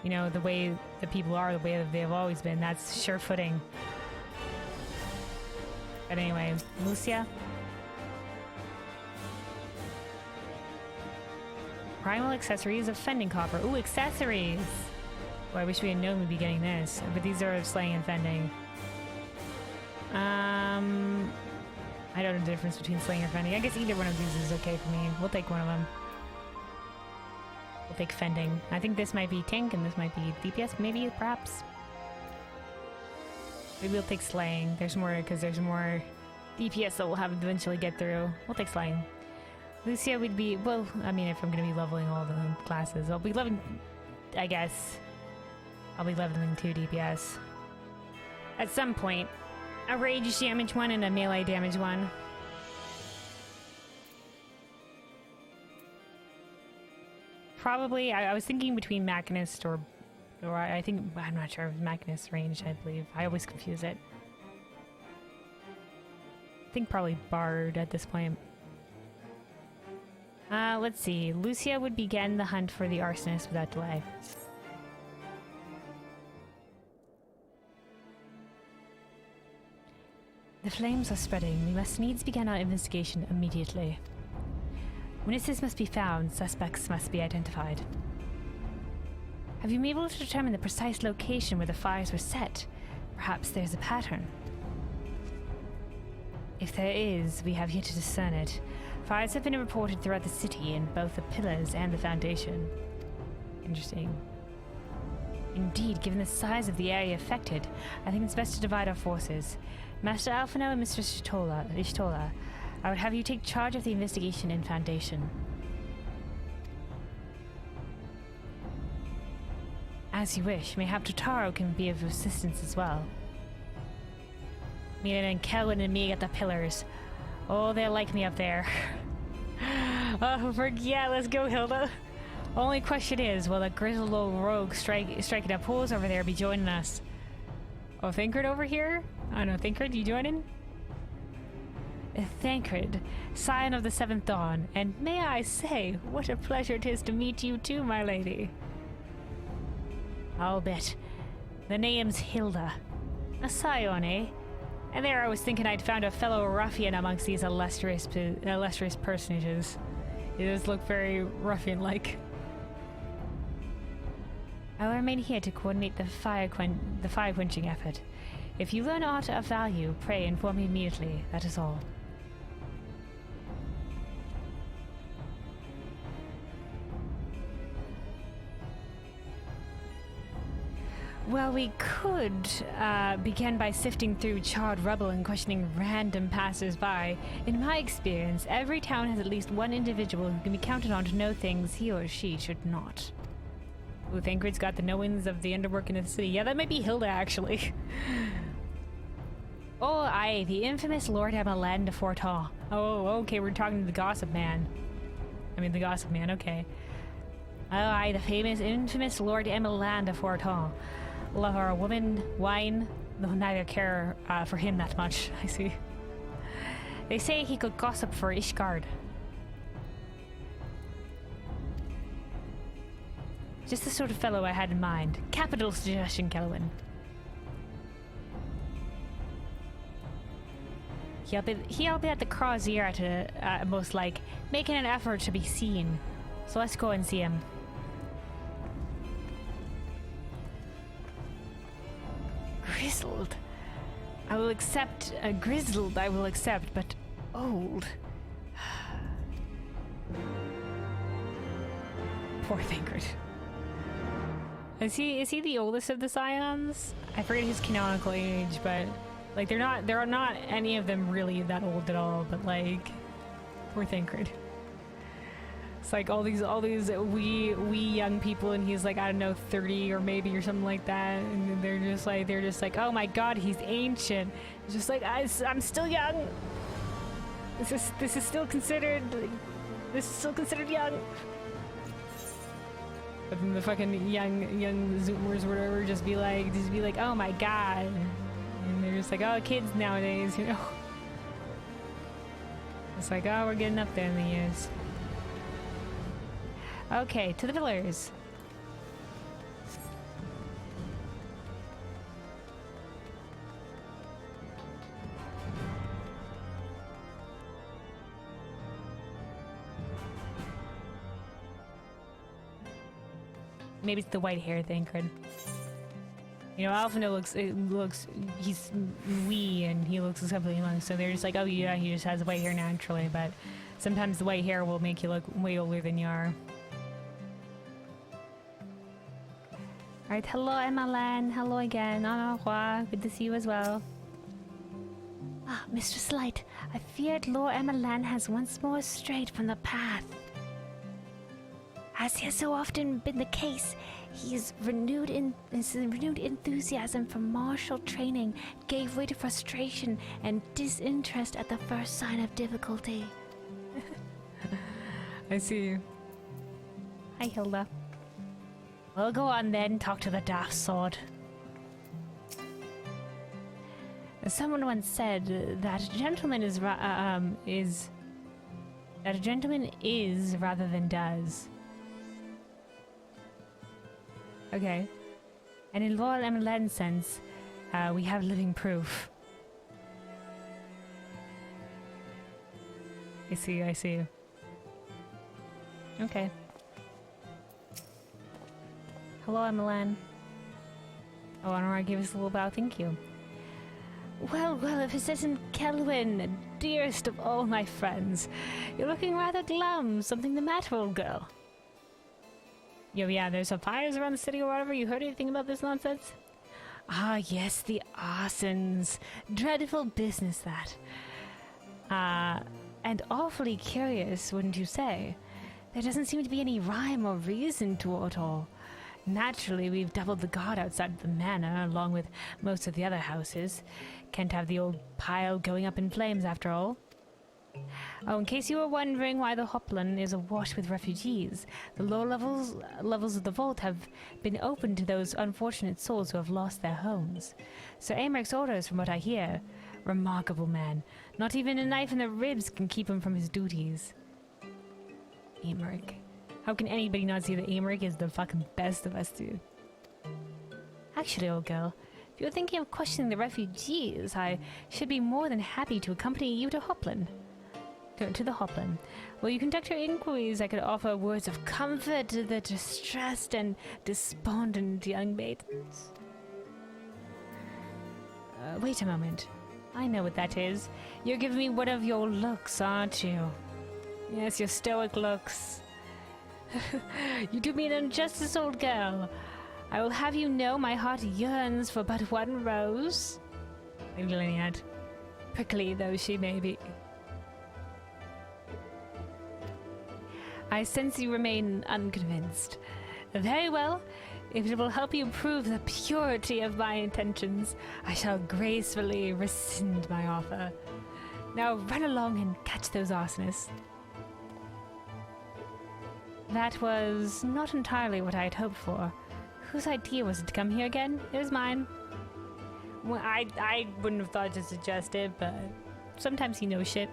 you know, the way the people are, the way that they've always been. That's sure footing. But anyway, Lucia. Primal accessories of fending copper. Ooh, accessories! Boy, I wish we had known we'd be getting this. But these are slaying and fending. I don't know the difference between slaying or fending. I guess either one of these is okay for me. We'll take one of them. We'll take fending. I think this might be tank and this might be DPS. Maybe, perhaps. Maybe we'll take slaying. There's more, because there's more DPS that we'll have to eventually get through. We'll take slaying. Lucia would be, well, I mean, if I'm going to be leveling all the classes, I'll be leveling, I guess, I'll be leveling 2 DPS. At some point. A rage damage one and a melee damage one. Probably, I was thinking between Machinist or I think, I'm not sure, Machinist ranged, I believe. I always confuse it. I think probably Bard at this point. Let's see. Lucia would begin the hunt for the arsonist without delay. The flames are spreading. We must needs begin our investigation immediately. Witnesses must be found. Suspects must be identified. Have you been able to determine the precise location where the fires were set? Perhaps there's a pattern. If there is, we have yet to discern it. Fires have been reported throughout the city in both the pillars and the foundation. Interesting. Indeed, given the size of the area affected, I think it's best to divide our forces. Master Alphino and Mistress Ishtola, I would have you take charge of the investigation in Foundation. As you wish. Mayhap Totaro can be of assistance as well. Mina and Kelvin and me at the pillars. Oh, they'll like me up there. Yeah, let's go, Hilda. Only question is, will that grizzled old rogue striking a pose over there be joining us? Oh, Thancred over here? I don't know, Thancred, you joining? Thancred, scion of the Seventh Dawn, and may I say, what a pleasure it is to meet you too, my lady. I'll bet. The name's Hilda. A scion, eh? And there I was thinking I'd found a fellow ruffian amongst these illustrious personages. It does look very ruffian-like. I'll remain here to coordinate the fire quenching effort. If you learn aught of value, pray inform me immediately. That is all. Well, we could begin by sifting through charred rubble and questioning random passers-by. In my experience, every town has at least one individual who can be counted on to know things he or she should not. Ooh, Thancred's got the knowings of the underwork in the city. Yeah, that might be Hilda, actually. Oh, aye, the infamous Lord Emmeline de Fortin. Oh, okay, we're talking to the Gossip Man. I mean, the Gossip Man, okay. Oh, aye, the infamous Lord Emmeline de Fortin. Lover of woman, wine, though neither care for him that much, I see. They say he could gossip for Ishgard. Just the sort of fellow I had in mind. Capital suggestion, Kelwyn. He'll be at the Crozier at most like, making an effort to be seen. So let's go and see him. Grizzled. I will accept, grizzled I will accept, but old. Poor Thancred. Is he the oldest of the Scions? I forget his canonical age, but like there are not any of them really that old at all, but like poor Thancred. It's like all these wee young people, and he's like, I don't know, 30 or maybe or something like that, and they're just like, oh my god, he's ancient. It's just like I'm still young. This is still considered young. But then the fucking young Zoomers or whatever just be like, oh my god, and they're just like, oh, kids nowadays, you know. It's like, oh, we're getting up there in the years. Okay, to the pillars. Maybe it's the white hair thing, Cred. You know, Alphino he's wee and he looks exceptionally young, so they're just like, oh yeah, he just has white hair naturally, but sometimes the white hair will make you look way older than you are. Alright, hello Emmeline, hello again, au revoir, good to see you as well. Ah, Mistress Light, I feared Lord Emmeline has once more strayed from the path. As has so often been the case, his renewed enthusiasm for martial training gave way to frustration and disinterest at the first sign of difficulty. I see you. Hi, Hilda. Well, go on then, talk to the daft sword. Someone once said that a gentleman is rather than does. Okay. And in Lord Emmeline's sense, we have living proof. I see. Okay. Hello, Emmeline. Oh, Honora gave us a little bow, thank you. Well, if it isn't Kelwyn, dearest of all my friends. You're looking rather glum. Something the matter, old girl? Yo, yeah, there's some fires around the city or whatever. You heard anything about this nonsense? Ah, yes, the arsons. Dreadful business, that. And awfully curious, wouldn't you say? There doesn't seem to be any rhyme or reason to it all. Naturally, we've doubled the guard outside the manor, along with most of the other houses. Can't have the old pile going up in flames, after all. Oh, in case you were wondering why the Hoplan is awash with refugees, the lower levels of the vault have been opened to those unfortunate souls who have lost their homes. Sir Americ's orders, from what I hear. Remarkable man. Not even a knife in the ribs can keep him from his duties. Americ. How can anybody not see that Americ is the fucking best of us two? Actually, old girl, if you're thinking of questioning the refugees, I should be more than happy to accompany you to Hoplan. To the Hoplan. While you conduct your inquiries, I could offer words of comfort to the distressed and despondent young maidens. Wait a moment. I know what that is. You're giving me one of your looks, aren't you? Yes, your stoic looks. You do me an injustice, old girl. I will have you know my heart yearns for but one rose. Liliad. Prickly though she may be. I sense you remain unconvinced. Very well. If it will help you prove the purity of my intentions, I shall gracefully rescind my offer. Now run along and catch those arsonists. That was not entirely what I had hoped for. Whose idea was it to come here again? It was mine. Well, I wouldn't have thought to suggest it, but sometimes you know shit.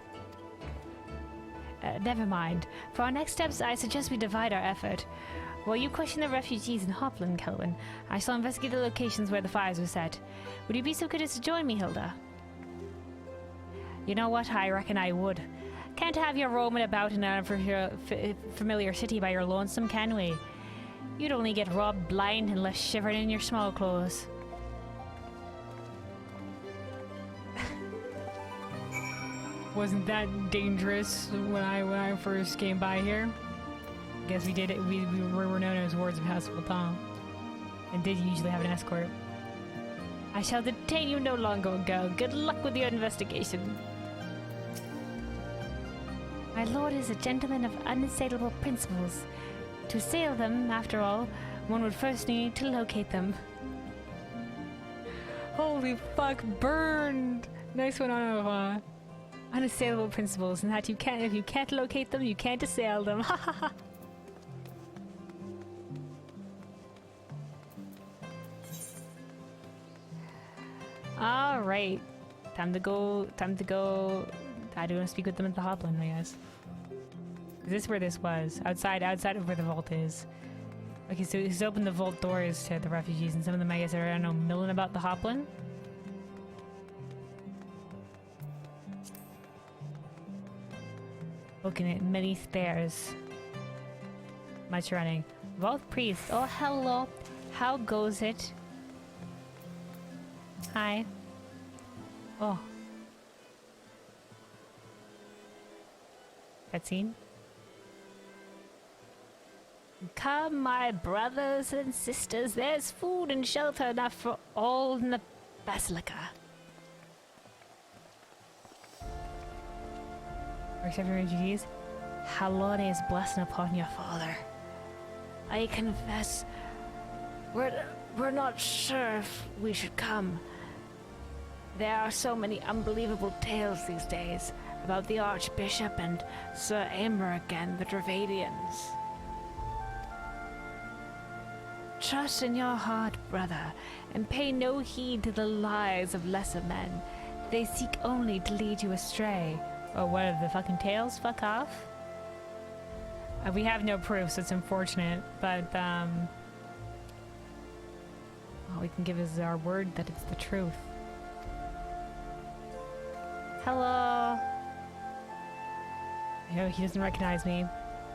Never mind. For our next steps, I suggest we divide our effort. While you question the refugees in Hoplan, Kelvin, I shall investigate the locations where the fires were set. Would you be so good as to join me, Hilda? You know what? I reckon I would. Can't have you roaming about in an unfamiliar city by your lonesome, can we? You'd only get robbed blind and left shivering in your small clothes. Wasn't that dangerous when I first came by here? Guess we did it. We were known as Wards of House Voltan, and did usually have an escort. I shall detain you no longer, girl. Good luck with your investigation. My lord is a gentleman of unassailable principles. To assail them, after all, one would first need to locate them. Holy fuck, burned! Nice one, Anoa. Unassailable principles, and that if you can't locate them, you can't assail them. Ha ha ha! Alright. Time to go. I do want to speak with them at the Hoplan, I guess. Is this where this was? Outside of where the vault is. Okay, so he's opened the vault doors to the refugees, and some of them, I guess, are, I don't know, milling about the Hoplan? Looking at many stairs. Much running. Vault priest. Oh, hello. How goes it? Hi. Oh. Cutscene. Come, my brothers and sisters. There's food and shelter enough for all in the Basilica. Accepting refugees. Hallone's blessing upon your father. I confess, we're not sure if we should come. There are so many unbelievable tales these days about the Archbishop and Sir Aymeric and the Dravadians. Trust in your heart, brother, and pay no heed to the lies of lesser men. They seek only to lead you astray. Or what are the fucking tales? Fuck off. We have no proof, so it's unfortunate, but all we can give is our word that it's the truth. Hello. No, he doesn't recognize me.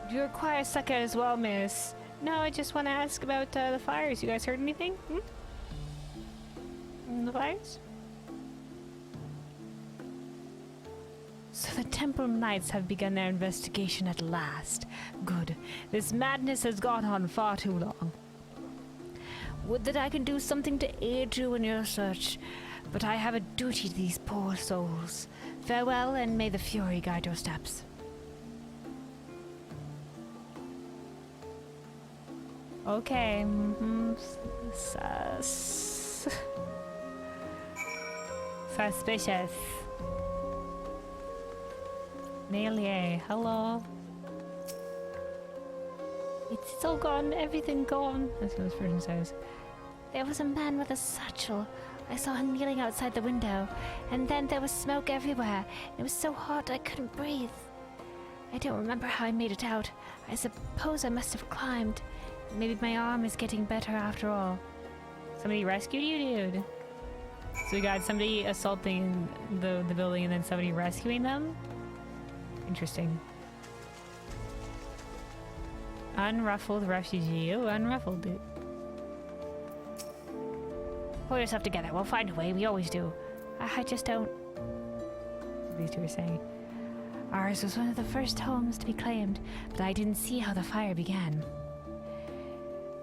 Do you require succor as well, miss? No, I just want to ask about the fires. You guys heard anything? The fires? So the Temple Knights have begun their investigation at last. Good. This madness has gone on far too long. Would that I could do something to aid you in your search, but I have a duty to these poor souls. Farewell, and may the Fury guide your steps. Okay. Suspicious. Melee, hello. It's all gone, everything gone. That's what this person says. There was a man with a satchel. I saw him kneeling outside the window, and then there was smoke everywhere. It was so hot I couldn't breathe. I don't remember how I made it out. I suppose I must have climbed. Maybe my arm is getting better after all. Somebody rescued you, dude. So we got somebody assaulting the building and then somebody rescuing them? Interesting. Unruffled refugee. Oh, unruffled, dude. Pull yourself together. We'll find a way. We always do. I just don't... These two are saying. Ours was one of the first homes to be claimed, but I didn't see how the fire began.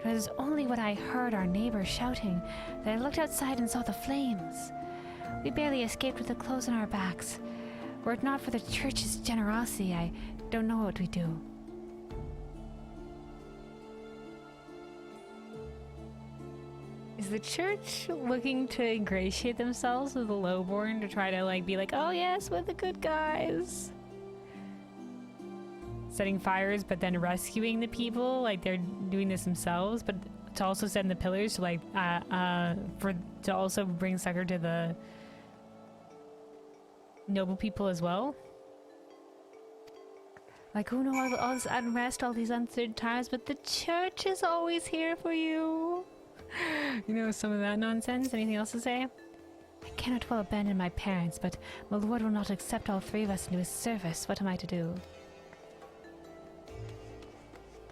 It was only when I heard our neighbors shouting that I looked outside and saw the flames. We barely escaped with the clothes on our backs. Were it not for the church's generosity, I don't know what we'd do. Is the church looking to ingratiate themselves with the lowborn to try to like be like, oh yes, we're the good guys? Setting fires but then rescuing the people, like they're doing this themselves, but to also send the pillars to like to also bring succor to the noble people as well. Like, oh no, all this unrest, all these uncertain times, but the church is always here for you. You know, some of that nonsense. Anything else to say? I cannot well abandon my parents, but my lord will not accept all three of us into his service. What am I to do?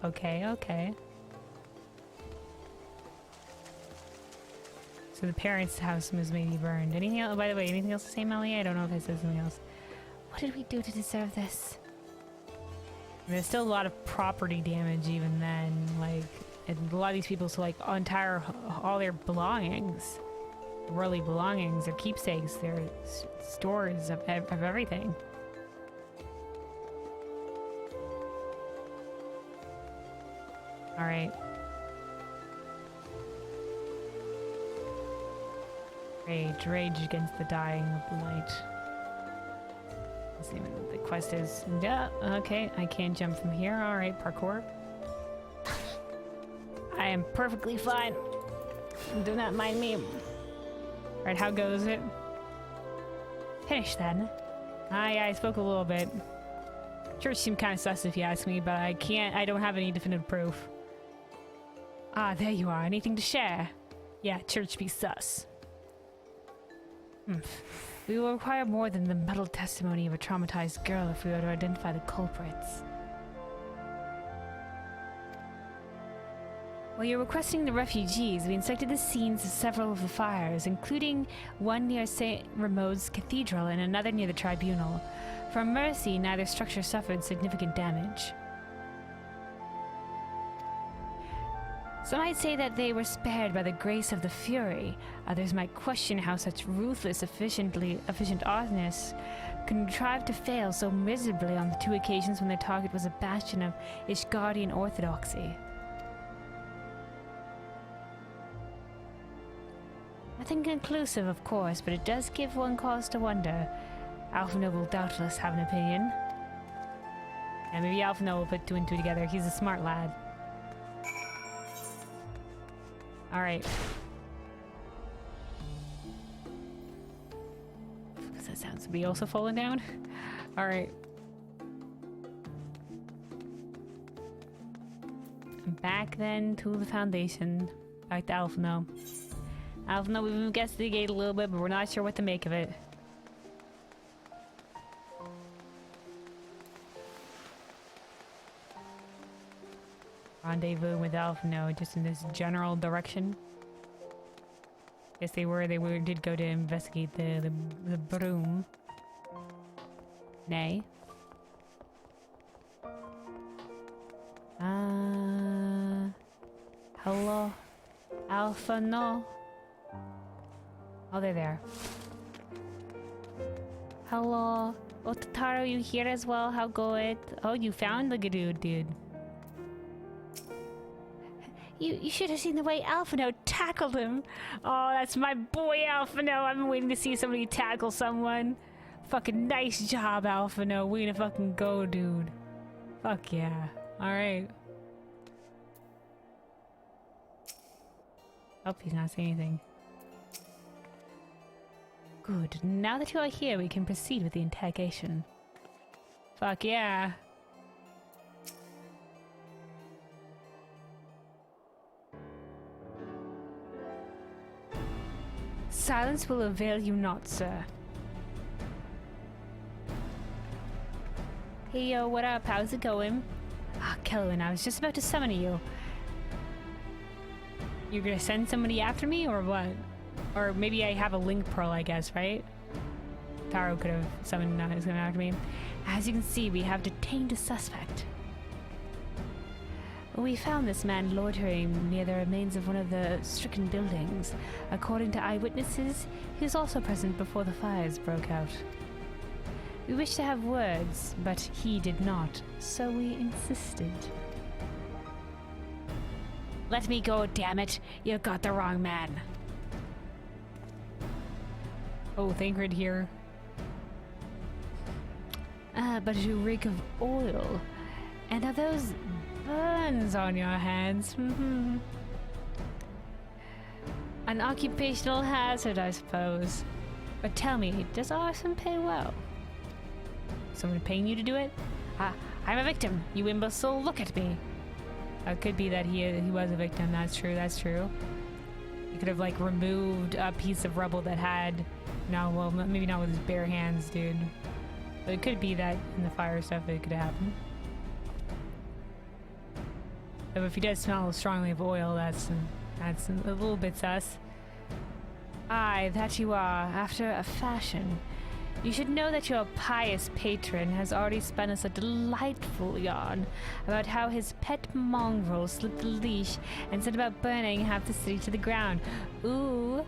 Okay, okay. So the parents' house was maybe burned. Anything else? By the way, anything else to say, Melly? I don't know if it says something else. What did we do to deserve this? And there's still a lot of property damage even then. Like, and a lot of these people, so like all their belongings, worldly belongings, their keepsakes, their stores of everything. All right. Rage against the dying of the light. Let's see what the quest is. Yeah, okay, I can't jump from here. All right, parkour. I am perfectly fine. Do not mind me. All right, how goes it? Finish then. I spoke a little bit. Church seemed kind of sus if you ask me, but I don't have any definitive proof. Ah, there you are. Anything to share? Yeah, church be sus. We will require more than the muddled testimony of a traumatized girl if we are to identify the culprits. While you're requesting the refugees, we inspected the scenes of several of the fires, including one near St. Rameau's Cathedral and another near the Tribunal. For mercy, neither structure suffered significant damage. Some might say that they were spared by the grace of the Fury. Others might question how such ruthless, efficient honest contrived to fail so miserably on the two occasions when their target was a bastion of Ishgardian orthodoxy. Nothing conclusive, of course, but it does give one cause to wonder. Alphino will doubtless have an opinion. And maybe Alphino will put two and two together. He's a smart lad. Alright. Does that sound somebody also falling down? Alright. Back then to the Foundation. Back to Alphino. Alphino, we've investigated a little bit, but we're not sure what to make of it. Rendezvous with Alphino, just in this general direction. Yes, they did go to investigate the broom. Nay. Hello? Alphino? Oh, they're there. Hello? Otataro, you here as well? How go it? Oh, you found the dude. You should have seen the way Alphino tackled him. Oh, that's my boy Alphino. I've been waiting to see somebody tackle someone. Fucking nice job, Alpha. No, we gonna fucking go, dude. Fuck yeah. Alright. Oh, he's not saying anything. Good. Now that you are here, we can proceed with the interrogation. Fuck yeah. Silence will avail you not, sir. Hey yo, what up? How's it going? Ah, Kelvin, I was just about to summon you. You're gonna send somebody after me, or what? Or maybe I have a link pearl, I guess, right? Taro could have summoned someone after me. As you can see, we have detained a suspect. We found this man loitering near the remains of one of the stricken buildings. According to eyewitnesses, he was also present before the fires broke out. We wished to have words, but he did not, so we insisted. Let me go, damn it! You got the wrong man. Oh, Thancred here. But you reek of oil. And are those burns on your hands? An occupational hazard, I suppose. But tell me, does arson pay well? Someone paying you to do it? I'm a victim, you imbecile, look at me. It could be that he was a victim, that's true, that's true. He could have, like, removed a piece of rubble that had... No, well, maybe not with his bare hands, dude. But it could be that in the fire stuff it could happen. But if he does smell strongly of oil, that's a little bit sus. Aye, that you are, after a fashion. You should know that your pious patron has already spun us a delightful yarn about how his pet mongrel slipped the leash and set about burning half the city to the ground. Ooh,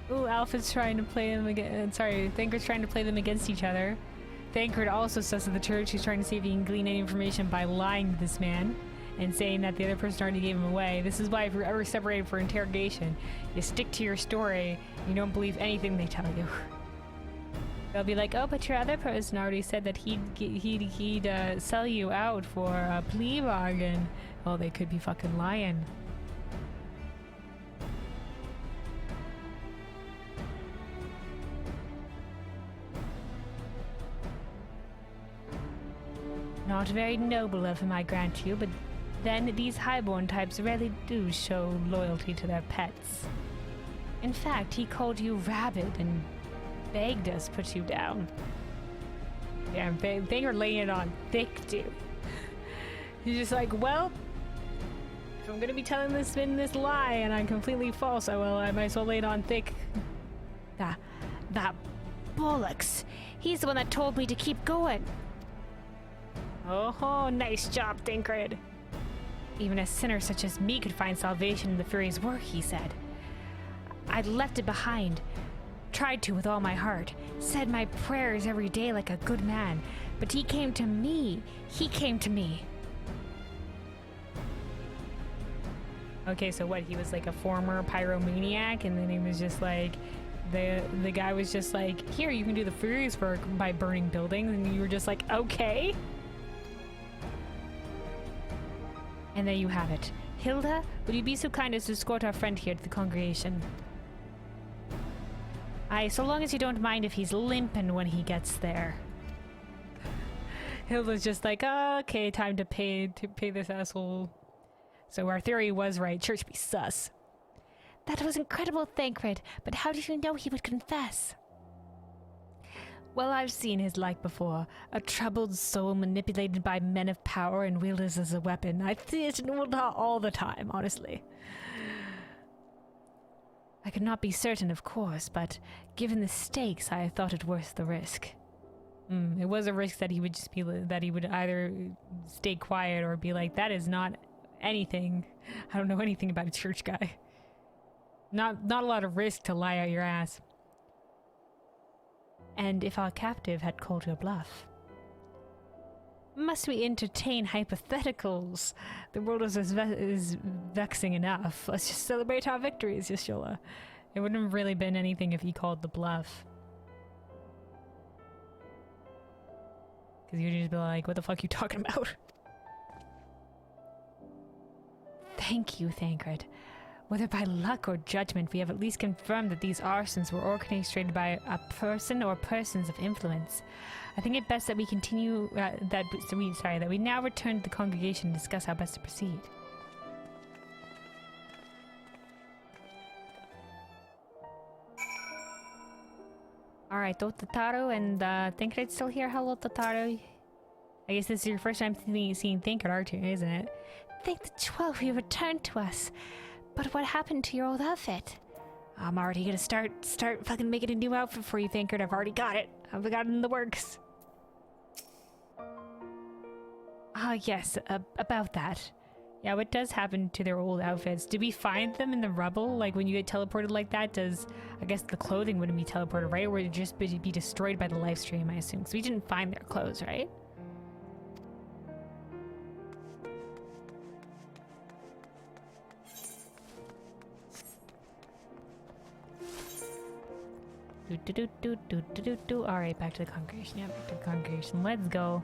Alpha's trying to play them again. Sorry, Thancred's trying to play them against each other. Thancred also says to the church he's trying to see if he can glean any information by lying to this man and saying that the other person already gave him away. This is why if you're ever separated for interrogation, you stick to your story. You don't believe anything they tell you. They'll be like, oh, but your other person already said that he'd sell you out for a plea bargain. Oh, they could be fucking lying. Not very noble of him, I grant you, but then these highborn types rarely do show loyalty to their pets. In fact, he called you rabid and begged us put you down. Yeah, they are laying it on thick, dude. He's just like, well, if I'm gonna be telling this lie and I'm completely false, I might as well lay it on thick. That bollocks. He's the one that told me to keep going. Oh, nice job, Thancred. Even a sinner such as me could find salvation in the Fury's work, he said. I'd left it behind. Tried to with all my heart. Said my prayers every day like a good man. But he came to me. He came to me. Okay, so what? He was like a former pyromaniac, and then he was just like... The guy was just like, here, you can do the Fury's work by burning buildings, and you were just like, okay. And there you have it. Hilda, would you be so kind as to escort our friend here to the congregation? Aye, so long as you don't mind if he's limping when he gets there. Hilda's just like, oh, okay, time to pay this asshole. So our theory was right. Church be sus. That was incredible, Thancred, but how did you know he would confess? Well, I've seen his like before. A troubled soul manipulated by men of power and wielded as a weapon. I see it not all the time, honestly. I could not be certain, of course, but given the stakes, I thought it worth the risk. It was a risk that he would just be that he would either stay quiet or be like, that is not anything. I don't know anything about a church guy. Not a lot of risk to lie out your ass. And if our captive had called your bluff. Must we entertain hypotheticals? The world is vexing enough. Let's just celebrate our victories, Yashola. It wouldn't have really been anything if he called the bluff. Because you'd just be like, what the fuck are you talking about? Thank you, Thancred. Whether by luck or judgment, we have at least confirmed that these arsons were orchestrated by a person or persons of influence. I think it best that we continue, that we now return to the congregation and discuss how best to proceed. Alright, Totaro and Thancred's still here. Hello, Totaro. I guess this is your first time seeing Thancred, aren't you, isn't it? Thank the 12 you returned to us. But what happened to your old outfit? I'm already gonna start fucking making a new outfit for you, Thancred. I've already got it. I've got it in the works. Ah, yes, about that. Yeah, what does happen to their old outfits? Do we find them in the rubble? Like, when you get teleported like that, I guess the clothing wouldn't be teleported, right? Or would it just be destroyed by the live stream, I assume? Because we didn't find their clothes, right? Alright, back to the congregation. Yeah, back to the congregation. Let's go.